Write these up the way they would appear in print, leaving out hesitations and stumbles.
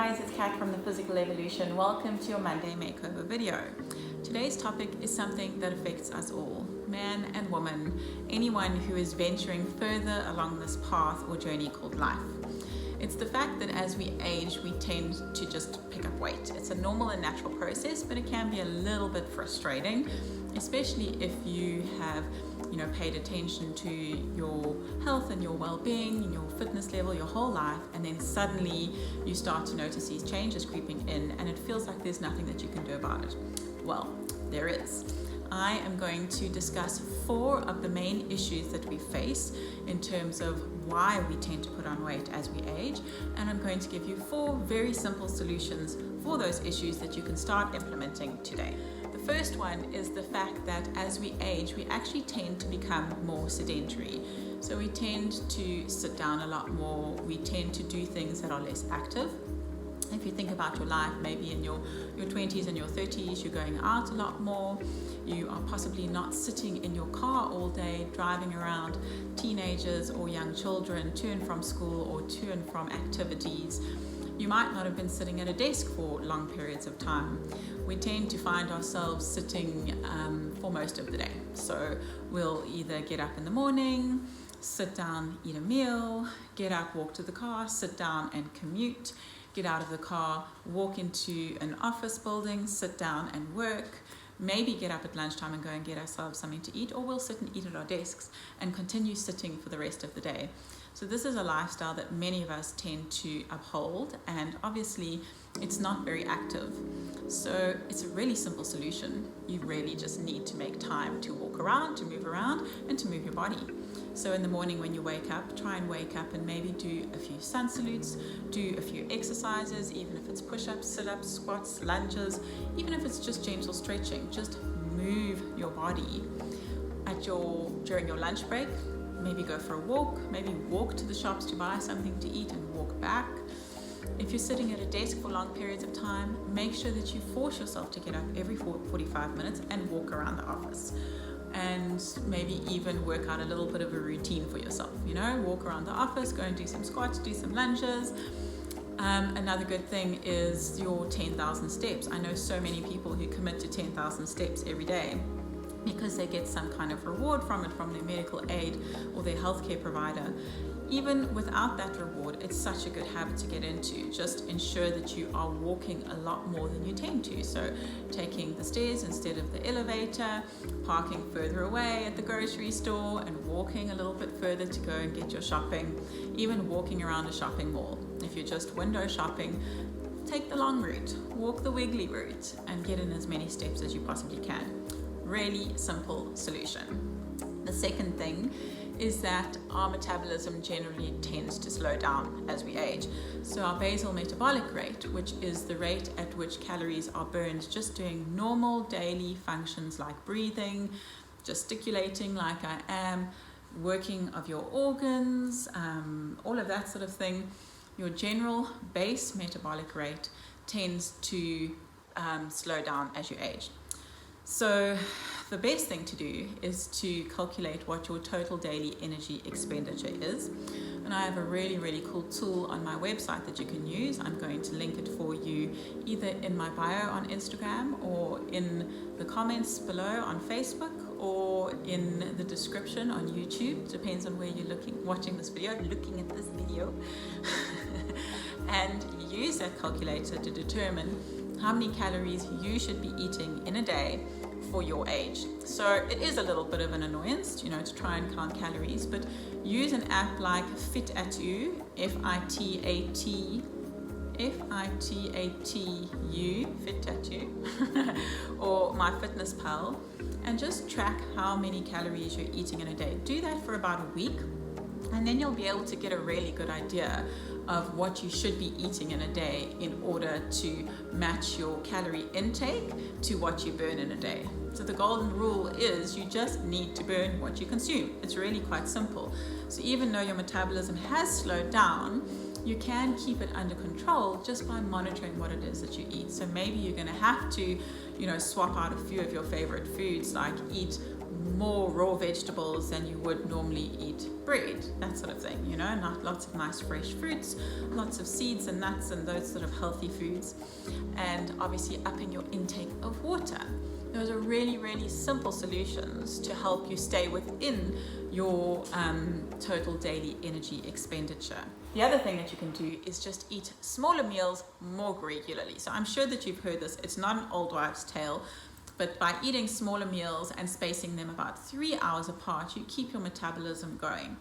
guys, it's Kat from The Physical Evolution. Welcome to your Monday Makeover video. Today's topic is something that affects us all, man and woman, anyone who is venturing further along this path or journey called life. It's the fact that as we age, we tend to just pick up weight. It's a normal and natural process, but it can be a little bit frustrating, especially if you have paid attention to your health and your well-being and your fitness level your whole life, and then suddenly you start to notice these changes creeping in and it feels like there's nothing that you can do about it. Well, there is. I am going to discuss 4 of the main issues that we face in terms of why we tend to put on weight as we age, and I'm going to give you 4 very simple solutions for those issues that you can start implementing today. The first one is the fact that as we age, we actually tend to become more sedentary. So we tend to sit down a lot more, we tend to do things that are less active. If you think about your life, maybe in your 20s and your 30s, you're going out a lot more. You are possibly not sitting in your car all day, driving around teenagers or young children to and from school or to and from activities. You might not have been sitting at a desk for long periods of time. We tend to find ourselves sitting for most of the day. So we'll either get up in the morning, sit down, eat a meal, get up, walk to the car, sit down and commute, get out of the car, walk into an office building, sit down and work, maybe get up at lunchtime and go and get ourselves something to eat, or we'll sit and eat at our desks and continue sitting for the rest of the day. So this is a lifestyle that many of us tend to uphold, and obviously it's not very active. So it's a really simple solution. You really just need to make time to walk around, to move around, and to move your body. So in the morning when you wake up, try and wake up and maybe do a few sun salutes, do a few exercises, even if it's push-ups, sit-ups, squats, lunges, even if it's just gentle stretching. Just move your body. During your lunch break, maybe go for a walk, maybe walk to the shops to buy something to eat and walk back. If you're sitting at a desk for long periods of time, make sure that you force yourself to get up every 45 minutes and walk around the office. And maybe even work out a little bit of a routine for yourself. Walk around the office, go and do some squats, do some lunges. Another good thing is your 10,000 steps. I know so many people who commit to 10,000 steps every day because they get some kind of reward from it, from their medical aid or their healthcare provider. Even without that reward, it's such a good habit to get into. Just ensure that you are walking a lot more than you tend to. So taking the stairs instead of the elevator, parking further away at the grocery store and walking a little bit further to go and get your shopping, even walking around a shopping mall. If you're just window shopping, take the long route, walk the wiggly route and get in as many steps as you possibly can. Really simple solution. The second thing is that our metabolism generally tends to slow down as we age. So our basal metabolic rate, which is the rate at which calories are burned just doing normal daily functions like breathing, gesticulating like I am, working of your organs, all of that sort of thing, your general base metabolic rate tends to slow down as you age. So the best thing to do is to calculate what your total daily energy expenditure is. And I have a really, really cool tool on my website that you can use. I'm going to link it for you either in my bio on Instagram or in the comments below on Facebook or in the description on YouTube. Depends on where you're watching this video, looking at this video. And use that calculator to determine how many calories you should be eating in a day for your age. So it is a little bit of an annoyance, to try and count calories, but use an app like Fit-at-You, F-I-T-A-T-U, Fit-at-You, or MyFitnessPal, and just track how many calories you're eating in a day. Do that for about a week, and then you'll be able to get a really good idea of what you should be eating in a day in order to match your calorie intake to what you burn in a day. So the golden rule is you just need to burn what you consume. It's really quite simple. So even though your metabolism has slowed down, you can keep it under control just by monitoring what it is that you eat. So maybe you're going to have to, swap out a few of your favorite foods, like eat more raw vegetables than you would normally eat bread, that sort of thing, you know, not lots of nice fresh fruits, lots of seeds and nuts and those sort of healthy foods, and obviously upping your intake of water. Those are really, really simple solutions to help you stay within your total daily energy expenditure. The other thing that you can do is just eat smaller meals more regularly. So I'm sure that you've heard this, it's not an old wives' tale, but by eating smaller meals and spacing them about 3 hours apart, you keep your metabolism going.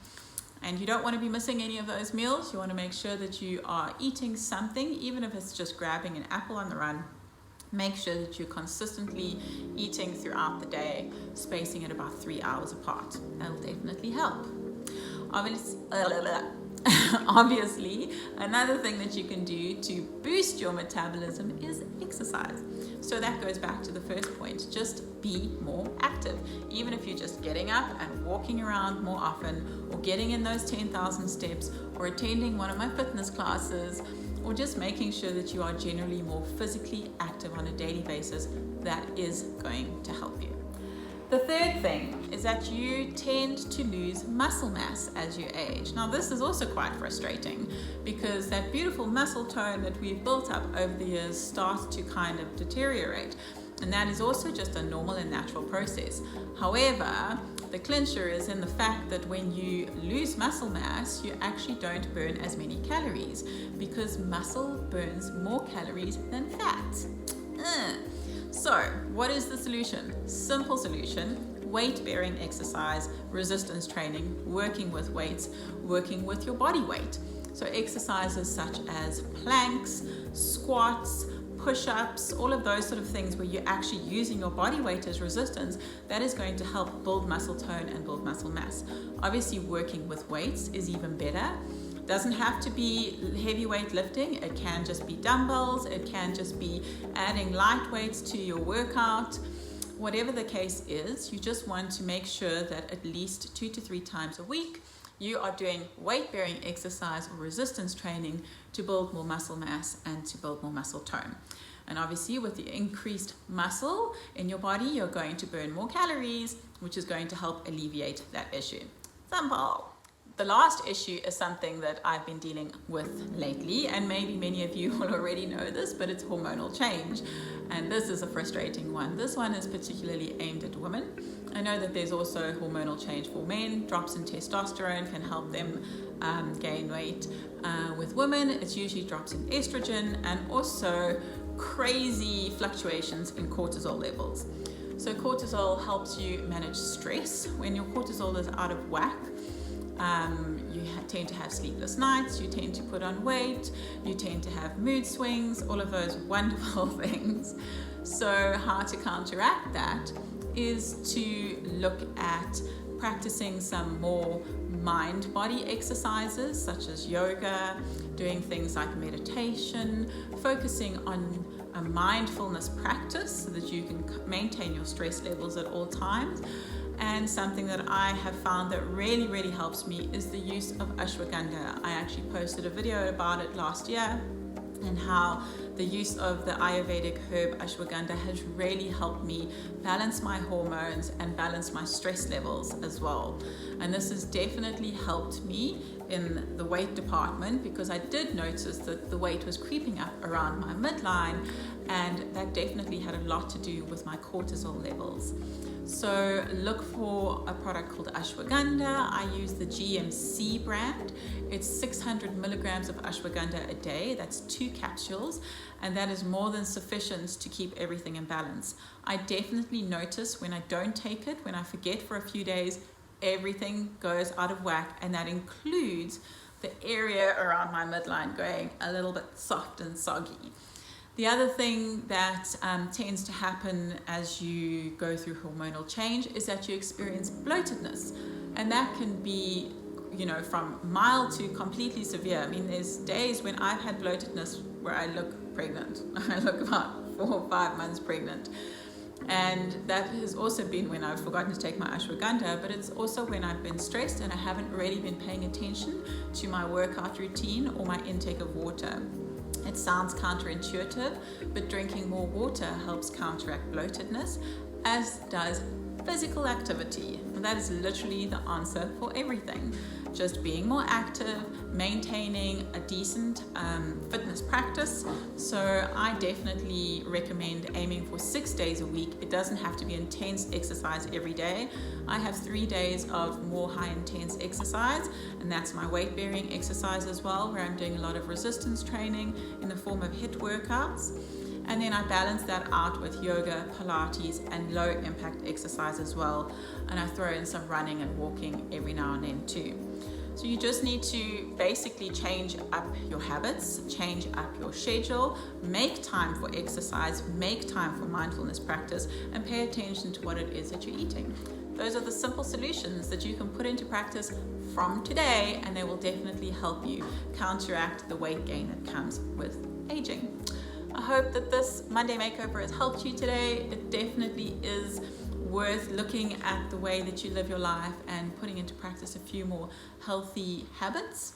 And you don't want to be missing any of those meals. You want to make sure that you are eating something, even if it's just grabbing an apple on the run. Make sure that you're consistently eating throughout the day, spacing it about 3 hours apart. That'll definitely help. Obviously, another thing that you can do to boost your metabolism is exercise. So that goes back to the first point, just be more active. Even if you're just getting up and walking around more often, or getting in those 10,000 steps, or attending one of my fitness classes, or just making sure that you are generally more physically active on a daily basis, that is going to help you. The third thing is that you tend to lose muscle mass as you age. Now this is also quite frustrating because that beautiful muscle tone that we've built up over the years starts to kind of deteriorate. And that is also just a normal and natural process. However, the clincher is in the fact that when you lose muscle mass, you actually don't burn as many calories because muscle burns more calories than fat. So, what is the solution? Simple solution: weight-bearing exercise, resistance training, working with weights, working with your body weight. So exercises such as planks, squats, push-ups, all of those sort of things where you're actually using your body weight as resistance, that is going to help build muscle tone and build muscle mass. Obviously, working with weights is even better. Doesn't have to be heavyweight lifting. It can just be dumbbells. It can just be adding light weights to your workout. Whatever the case is, you just want to make sure that at least 2 to 3 times a week you are doing weight-bearing exercise or resistance training to build more muscle mass and to build more muscle tone. And obviously with the increased muscle in your body, you're going to burn more calories, which is going to help alleviate that issue. Simple. The last issue is something that I've been dealing with lately, and maybe many of you will already know this, but it's hormonal change. And this is a frustrating one. This one is particularly aimed at women. I know that there's also hormonal change for men. Drops in testosterone can help them gain weight. With women, it's usually drops in estrogen and also crazy fluctuations in cortisol levels. So cortisol helps you manage stress. When your cortisol is out of whack, you tend to have sleepless nights, you tend to put on weight, you tend to have mood swings, all of those wonderful things. So how to counteract that is to look at practicing some more mind-body exercises such as yoga, doing things like meditation, focusing on a mindfulness practice so that you can maintain your stress levels at all times. And something that I have found that really, really helps me is the use of ashwagandha. I actually posted a video about it last year, and how the use of the Ayurvedic herb ashwagandha has really helped me balance my hormones and balance my stress levels as well. And this has definitely helped me in the weight department, because I did notice that the weight was creeping up around my midline, and that definitely had a lot to do with my cortisol levels. So look for a product called ashwagandha. I use the GMC brand. It's 600 milligrams of ashwagandha a day. That's 2 capsules, and that is more than sufficient to keep everything in balance. I definitely notice when I don't take it, when I forget for a few days, everything goes out of whack, and that includes the area around my midline going a little bit soft and soggy. The other thing that tends to happen as you go through hormonal change is that you experience bloatedness, and that can be, you know, from mild to completely severe. I mean, there's days when I've had bloatedness where I look pregnant. I look about 4 or 5 months pregnant. And that has also been when I've forgotten to take my ashwagandha, but it's also when I've been stressed and I haven't really been paying attention to my workout routine or my intake of water. It sounds counterintuitive, but drinking more water helps counteract bloatedness, as does physical activity. That is literally the answer for everything. Just being more active, maintaining a decent fitness practice. So I definitely recommend aiming for 6 days a week. It doesn't have to be intense exercise every day. I have 3 days of more high intense exercise, and that's my weight bearing exercise as well, where I'm doing a lot of resistance training in the form of HIIT workouts. And then I balance that out with yoga, Pilates, and low impact exercise as well. And I throw in some running and walking every now and then too. So you just need to basically change up your habits, change up your schedule, make time for exercise, make time for mindfulness practice, and pay attention to what it is that you're eating. Those are the simple solutions that you can put into practice from today, and they will definitely help you counteract the weight gain that comes with aging. I hope that this Monday Makeover has helped you today. It definitely is worth looking at the way that you live your life and putting into practice a few more healthy habits.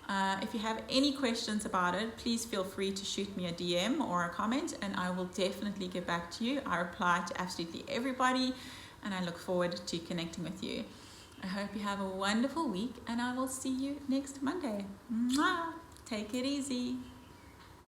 If you have any questions about it, please feel free to shoot me a DM or a comment, and I will definitely get back to you. I reply to absolutely everybody, and I look forward to connecting with you. I hope you have a wonderful week, and I will see you next Monday. Mwah! Take it easy.